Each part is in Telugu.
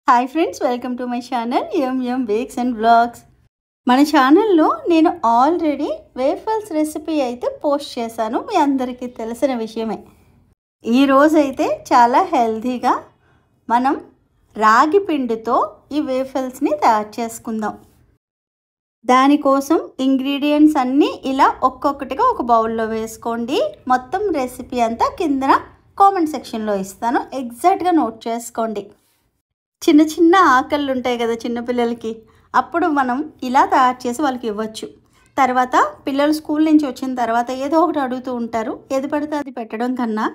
Hi friends, welcome to my channel M bakes and vlogs. మన ఛానల్లో నేను ఆల్రెడీ వేఫల్స్ రెసిపీ అయితే పోస్ట్ చేశాను, మీ అందరికీ తెలిసిన విషయమే. ఈరోజైతే చాలా హెల్తీగా మనం రాగి పిండితో ఈ వేఫల్స్ని తయారు చేసుకుందాం. దానికోసం ఇంగ్రీడియంట్స్ అన్నీ ఇలా ఒక్కొక్కటిగా ఒక బౌల్లో వేసుకోండి. మొత్తం రెసిపీ అంతా కింద కామెంట్ సెక్షన్లో ఇస్తాను, ఎగ్జాక్ట్గా నోట్ చేసుకోండి. చిన్న చిన్న ఆకళ్ళు ఉంటాయి కదా చిన్నపిల్లలకి, అప్పుడు మనం ఇలా తయారు చేసి వాళ్ళకి ఇవ్వచ్చు. తర్వాత పిల్లలు స్కూల్ నుంచి వచ్చిన తర్వాత ఏదో ఒకటి అడుగుతూ ఉంటారు, ఏది పడితే అది పెట్టడం కన్నా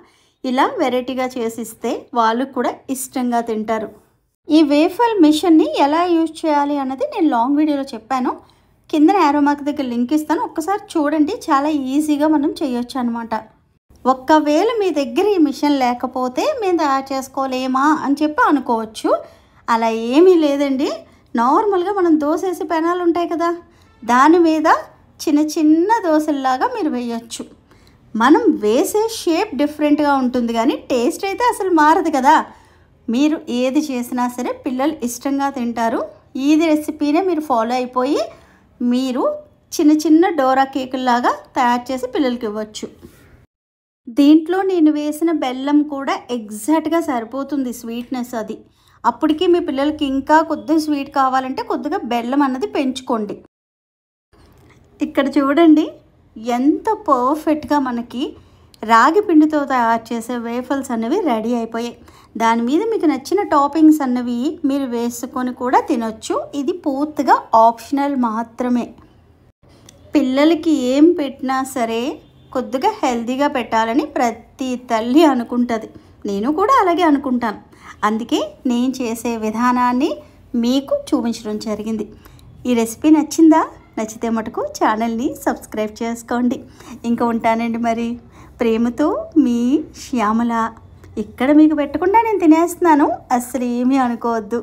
ఇలా వెరైటీగా చేసిస్తే వాళ్ళు కూడా ఇష్టంగా తింటారు. ఈ వేఫల్ మిషన్ని ఎలా యూజ్ చేయాలి అన్నది నేను లాంగ్ వీడియోలో చెప్పాను, కింద యారో మార్క్ దగ్గర లింక్ ఇస్తాను, ఒక్కసారి చూడండి. చాలా ఈజీగా మనం చేయొచ్చు అనమాట. ఒక్కవేళ మీ దగ్గర ఈ మిషన్ లేకపోతే మేము తయారు చేసుకోలేమా అని చెప్పి అనుకోవచ్చు. అలా ఏమీ లేదండి. నార్మల్గా మనం దోశ వేసే పెనాలు ఉంటాయి కదా, దాని మీద చిన్న చిన్న దోశల్లాగా మీరు వేయచ్చు. మనం వేసే షేప్ డిఫరెంట్గా ఉంటుంది కానీ టేస్ట్ అయితే అసలు మారదు కదా. మీరు ఏది చేసినా సరే పిల్లలు ఇష్టంగా తింటారు. ఈ రెసిపీనే మీరు ఫాలో అయిపోయి మీరు చిన్న చిన్న డోరా కేకుల్లాగా తయారు చేసి పిల్లలకి ఇవ్వచ్చు. దీంట్లో నేను వేసిన బెల్లం కూడా ఎగ్జాక్ట్గా సరిపోతుంది స్వీట్నెస్ అది. అప్పటికి మీ పిల్లలకి ఇంకా కొద్దిగా స్వీట్ కావాలంటే కొద్దిగా బెల్లం అన్నది పెంచుకోండి. ఇక్కడ చూడండి ఎంత పర్ఫెక్ట్గా మనకి రాగి పిండితో తయారు చేసే వేఫల్స్ అనేవి రెడీ అయిపోయాయి. దాని మీద మీకు నచ్చిన టాపింగ్స్ అన్నవి మీరు వేసుకొని కూడా తినొచ్చు. ఇది పూర్తిగా ఆప్షనల్ మాత్రమే. పిల్లలకి ఏం పెట్టినా సరే కొద్దిగా హెల్తీగా పెట్టాలని ప్రతి తల్లి అనుకుంటుంది. నేను కూడా అలాగే అనుకుంటాను. అందుకే నేను చేసే విధానాన్ని మీకు చూపించడం జరిగింది. ఈ రెసిపీ నచ్చిందా? నచ్చితే మటుకు ఛానల్ని సబ్స్క్రైబ్ చేసుకోండి. ఇంకా ఉంటానండి మరి. ప్రేమతో మీ శ్యామల. ఇక్కడ మీకు పెట్టకుండా నేను తినేస్తున్నాను, అసలు ఏమీ అనుకోవద్దు.